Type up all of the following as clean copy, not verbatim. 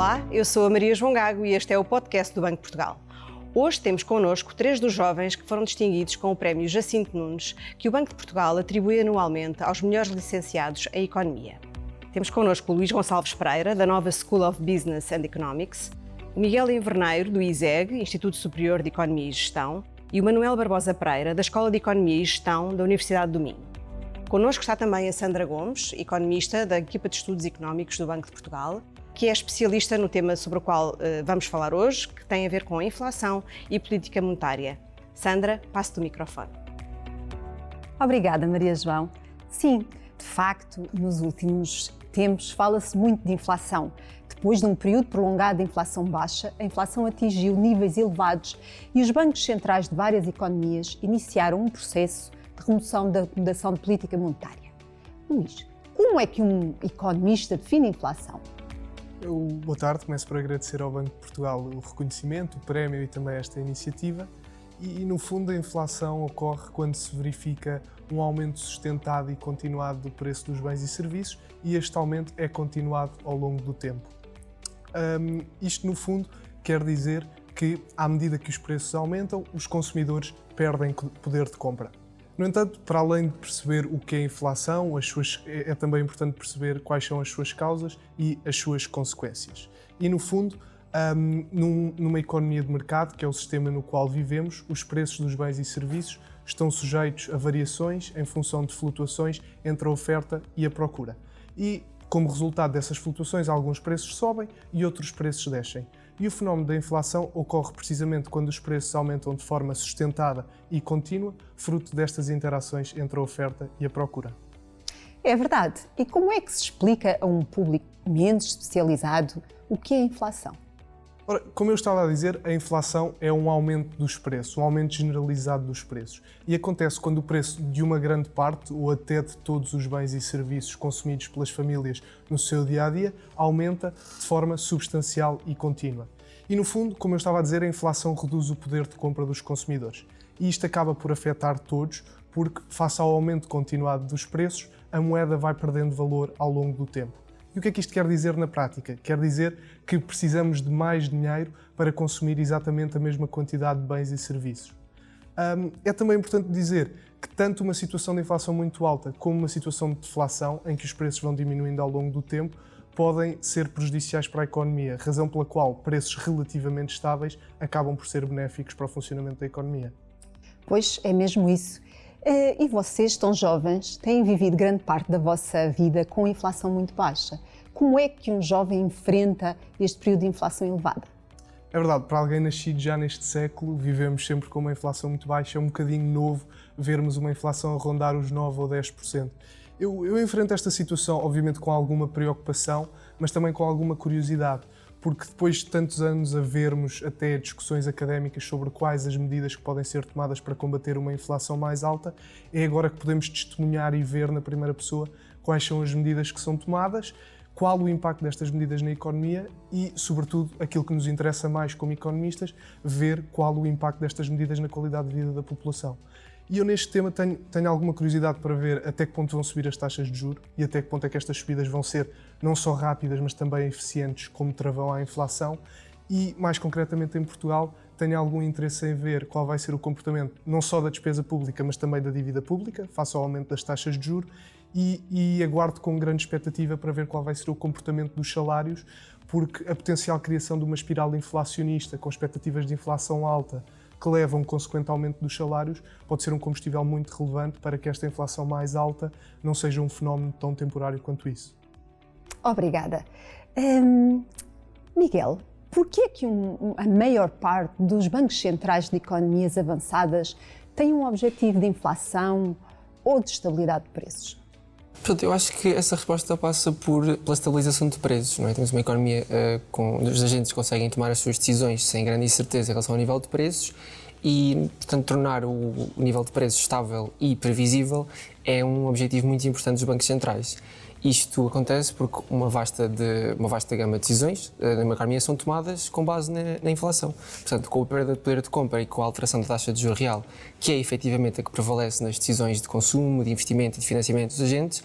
Olá, eu sou a Maria João Gago e este é o podcast do Banco de Portugal. Hoje temos connosco 3 dos jovens que foram distinguidos com o prémio Jacinto Nunes, que o Banco de Portugal atribui anualmente aos melhores licenciados em Economia. Temos connosco o Luís Gonçalves Pereira, da nova School of Business and Economics, o Miguel Inverneiro, do ISEG, Instituto Superior de Economia e Gestão, e o Manuel Barbosa Pereira, da Escola de Economia e Gestão da Universidade do Minho. Connosco está também a Sandra Gomes, economista da equipa de Estudos Económicos do Banco de Portugal, que é especialista no tema sobre o qual vamos falar hoje, que tem a ver com a inflação e política monetária. Sandra, passo-te o microfone. Obrigada, Maria João. Sim, de facto, nos últimos tempos fala-se muito de inflação. Depois de um período prolongado de inflação baixa, a inflação atingiu níveis elevados e os bancos centrais de várias economias iniciaram um processo de remoção da acomodação de política monetária. Luís, como é que um economista define a inflação? Boa tarde, começo por agradecer ao Banco de Portugal o reconhecimento, o prémio e também esta iniciativa. E no fundo a inflação ocorre quando se verifica um aumento sustentado e continuado do preço dos bens e serviços e este aumento é continuado ao longo do tempo. Isto no fundo quer dizer que à medida que os preços aumentam, os consumidores perdem poder de compra. No entanto, para além de perceber o que é a inflação, é também importante perceber quais são as suas causas e as suas consequências. E no fundo, numa economia de mercado, que é o sistema no qual vivemos, os preços dos bens e serviços estão sujeitos a variações em função de flutuações entre a oferta e a procura. E, como resultado dessas flutuações, alguns preços sobem e outros preços descem. E o fenómeno da inflação ocorre precisamente quando os preços aumentam de forma sustentada e contínua, fruto destas interações entre a oferta e a procura. É verdade. E como é que se explica a um público menos especializado o que é a inflação? Ora, como eu estava a dizer, a inflação é um aumento dos preços, um aumento generalizado dos preços. E acontece quando o preço de uma grande parte, ou até de todos os bens e serviços consumidos pelas famílias no seu dia-a-dia, aumenta de forma substancial e contínua. E no fundo, como eu estava a dizer, a inflação reduz o poder de compra dos consumidores. E isto acaba por afetar todos, porque, face ao aumento continuado dos preços, a moeda vai perdendo valor ao longo do tempo. E o que é que isto quer dizer na prática? Quer dizer que precisamos de mais dinheiro para consumir exatamente a mesma quantidade de bens e serviços. É também importante dizer que tanto uma situação de inflação muito alta como uma situação de deflação, em que os preços vão diminuindo ao longo do tempo, podem ser prejudiciais para a economia, razão pela qual preços relativamente estáveis acabam por ser benéficos para o funcionamento da economia. Pois é mesmo isso. E vocês, tão jovens, têm vivido grande parte da vossa vida com inflação muito baixa. Como é que um jovem enfrenta este período de inflação elevada? É verdade, para alguém nascido já neste século, vivemos sempre com uma inflação muito baixa. É um bocadinho novo vermos uma inflação a rondar os 9% ou 10%. Eu enfrento esta situação, obviamente, com alguma preocupação, mas também com alguma curiosidade, porque depois de tantos anos a vermos até discussões académicas sobre quais as medidas que podem ser tomadas para combater uma inflação mais alta, é agora que podemos testemunhar e ver na primeira pessoa quais são as medidas que são tomadas, qual o impacto destas medidas na economia e, sobretudo, aquilo que nos interessa mais como economistas, ver qual o impacto destas medidas na qualidade de vida da população. E eu neste tema tenho alguma curiosidade para ver até que ponto vão subir as taxas de juros e até que ponto é que estas subidas vão ser não só rápidas, mas também eficientes como travão à inflação. E, mais concretamente em Portugal, tenho algum interesse em ver qual vai ser o comportamento não só da despesa pública, mas também da dívida pública, face ao aumento das taxas de juros, e aguardo com grande expectativa para ver qual vai ser o comportamento dos salários, porque a potencial criação de uma espiral inflacionista com expectativas de inflação alta que levam a um consequente aumento dos salários, pode ser um combustível muito relevante para que esta inflação mais alta não seja um fenómeno tão temporário quanto isso. Obrigada. Miguel, por que é que a maior parte dos bancos centrais de economias avançadas tem um objetivo de inflação ou de estabilidade de preços? Portanto, eu acho que essa resposta passa pela estabilização de preços, não é? Temos uma economia onde os agentes conseguem tomar as suas decisões sem grande incerteza em relação ao nível de preços e, portanto, tornar o nível de preços estável e previsível é um objetivo muito importante dos bancos centrais. Isto acontece porque uma vasta gama de decisões na economia são tomadas com base na inflação. Portanto, com a perda de poder de compra e com a alteração da taxa de juros real, que é efetivamente a que prevalece nas decisões de consumo, de investimento e de financiamento dos agentes,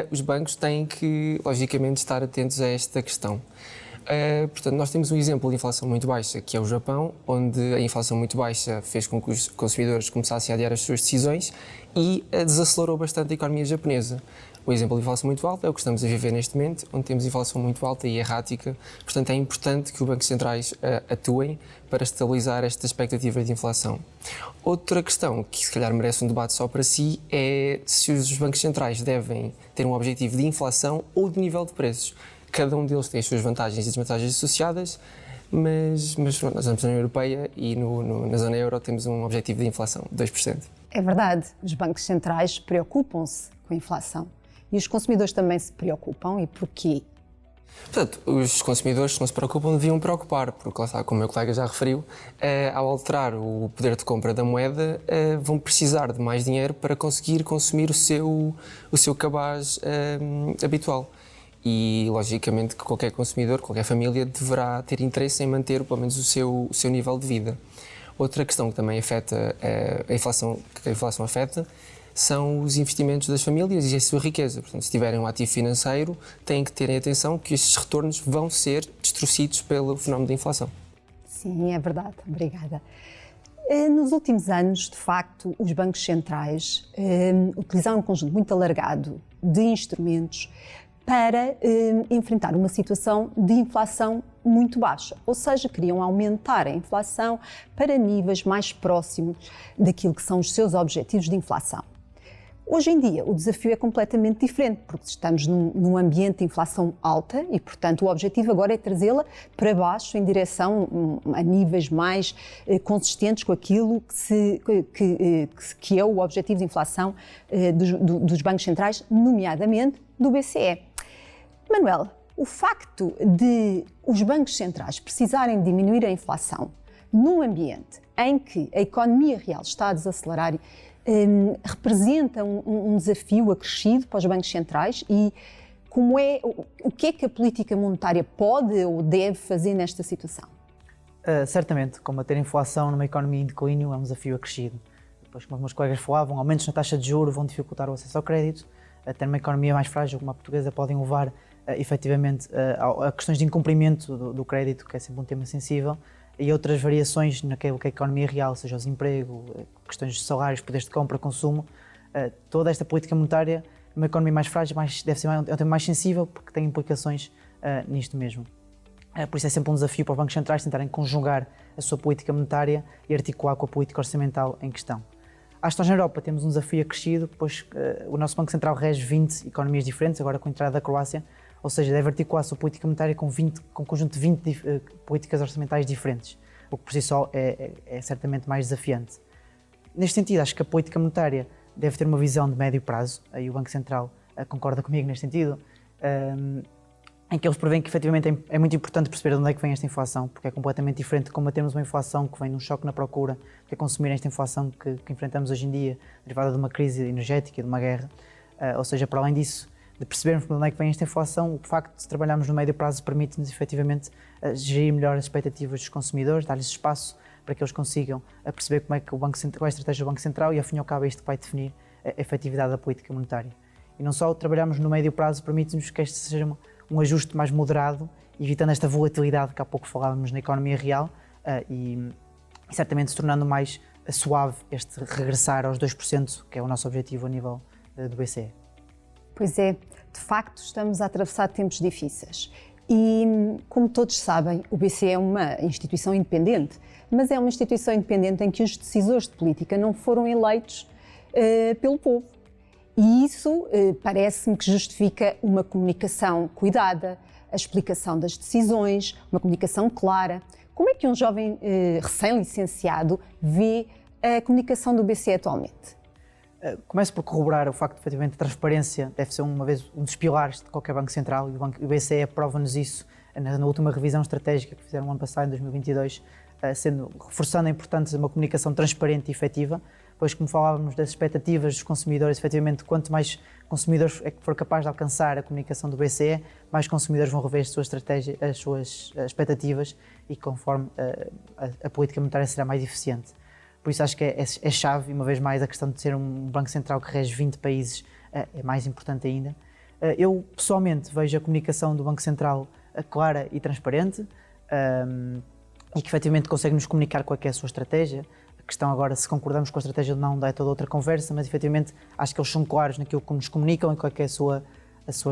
os bancos têm que, logicamente, estar atentos a esta questão. Portanto, nós temos um exemplo de inflação muito baixa, que é o Japão, onde a inflação muito baixa fez com que os consumidores começassem a adiar as suas decisões e desacelerou bastante a economia japonesa. O exemplo de inflação muito alta é o que estamos a viver neste momento, onde temos inflação muito alta e errática. Portanto, é importante que os bancos centrais atuem para estabilizar esta expectativa de inflação. Outra questão que se calhar merece um debate só para si é se os bancos centrais devem ter um objetivo de inflação ou de nível de preços. Cada um deles tem as suas vantagens e desvantagens associadas, mas pronto, nós estamos na União Europeia e na zona euro temos um objetivo de inflação, 2%. É verdade, os bancos centrais preocupam-se com a inflação. E os consumidores também se preocupam, e porquê? Portanto, os consumidores, se não se preocupam, deviam preocupar, porque lá está, como o meu colega já referiu, ao alterar o poder de compra da moeda, vão precisar de mais dinheiro para conseguir consumir o seu cabaz habitual. E, logicamente, que qualquer consumidor, qualquer família, deverá ter interesse em manter, pelo menos, o seu nível de vida. Outra questão que também afeta a inflação afeta, são os investimentos das famílias e a sua riqueza. Portanto, se tiverem um ativo financeiro, têm que terem atenção que estes retornos vão ser destruídos pelo fenómeno da inflação. Sim, é verdade. Obrigada. Nos últimos anos, de facto, os bancos centrais utilizaram um conjunto muito alargado de instrumentos para enfrentar uma situação de inflação muito baixa, ou seja, queriam aumentar a inflação para níveis mais próximos daquilo que são os seus objetivos de inflação. Hoje em dia, o desafio é completamente diferente, porque estamos num ambiente de inflação alta e, portanto, o objetivo agora é trazê-la para baixo, em direção a níveis mais consistentes com aquilo que é o objetivo de inflação dos bancos centrais, nomeadamente do BCE. Manuel, o facto de os bancos centrais precisarem diminuir a inflação num ambiente em que a economia real está a desacelerar representa um desafio acrescido para os bancos centrais e o que é que a política monetária pode ou deve fazer nesta situação? Certamente, combater a inflação numa economia em declínio é um desafio acrescido. Depois, como os meus colegas falavam, aumentos na taxa de juros vão dificultar o acesso ao crédito, até numa economia mais frágil como a portuguesa podem levar efetivamente a questões de incumprimento do crédito, que é sempre um tema sensível, e outras variações naquilo que é a economia real, seja o desemprego, questões de salários, poderes de compra, consumo. Toda esta política monetária, numa economia mais frágil, deve ser um tema mais sensível, porque tem implicações nisto mesmo. Por isso é sempre um desafio para os bancos centrais tentarem conjugar a sua política monetária e articular com a política orçamental em questão. Acho que nós na Europa temos um desafio acrescido, pois o nosso Banco Central rege 20 economias diferentes, agora com a entrada da Croácia, ou seja, deve articular a sua política monetária com um conjunto de 20 políticas orçamentais diferentes, o que por si só é certamente mais desafiante. Neste sentido, acho que a política monetária deve ter uma visão de médio prazo, aí o Banco Central concorda comigo neste sentido, em que eles prevêem que efetivamente é muito importante perceber de onde é que vem esta inflação, porque é completamente diferente de combatermos uma inflação que vem de um choque na procura, que é consumir esta inflação que enfrentamos hoje em dia, derivada de uma crise energética e de uma guerra. Ou seja, para além disso, de percebermos de onde é que vem esta inflação, o facto de trabalharmos no médio prazo permite-nos efetivamente gerir melhor as expectativas dos consumidores, dar-lhes espaço para que eles consigam perceber qual é a estratégia do Banco Central e, ao fim e ao cabo, é isto que vai definir a efetividade da política monetária. E não só trabalharmos no médio prazo permite-nos que este seja um ajuste mais moderado, evitando esta volatilidade que há pouco falávamos na economia real e certamente se tornando mais suave este regressar aos 2%, que é o nosso objetivo a nível do BCE. Pois é, de facto estamos a atravessar tempos difíceis e, como todos sabem, o BCE é uma instituição independente, mas é uma instituição independente em que os decisores de política não foram eleitos pelo povo. E isso parece-me que justifica uma comunicação cuidada, a explicação das decisões, uma comunicação clara. Como é que um jovem recém-licenciado vê a comunicação do BCE atualmente? Começo por corroborar o facto de, efetivamente, a transparência deve ser uma vez um dos pilares de qualquer Banco Central e o BCE prova-nos isso na última revisão estratégica que fizeram no ano passado, em 2022, reforçando a importância de uma comunicação transparente e efetiva, pois, como falávamos das expectativas dos consumidores, efetivamente, quanto mais consumidores é que for capaz de alcançar a comunicação do BCE, mais consumidores vão rever as suas estratégias, as suas expectativas e conforme a política monetária será mais eficiente. Por isso acho que é chave, e uma vez mais a questão de ser um Banco Central que rege 20 países é mais importante ainda. Eu pessoalmente vejo a comunicação do Banco Central clara e transparente e que efetivamente consegue nos comunicar qual é que é a sua estratégia. A questão agora, se concordamos com a estratégia ou não, é toda outra conversa, mas efetivamente acho que eles são claros naquilo que nos comunicam e qual é que é a sua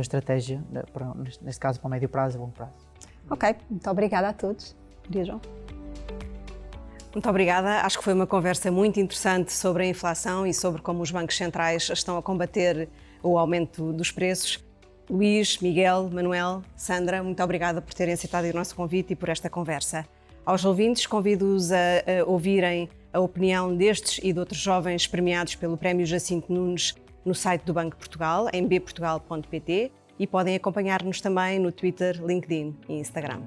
estratégia, neste caso para o médio prazo e longo prazo. Ok, muito obrigada a todos. Maria João. Muito obrigada. Acho que foi uma conversa muito interessante sobre a inflação e sobre como os bancos centrais estão a combater o aumento dos preços. Luís, Miguel, Manuel, Sandra, muito obrigada por terem aceitado o nosso convite e por esta conversa. Aos ouvintes, convido-os a ouvirem a opinião destes e de outros jovens premiados pelo Prémio Jacinto Nunes no site do Banco de Portugal, em bportugal.pt, e podem acompanhar-nos também no Twitter, LinkedIn e Instagram.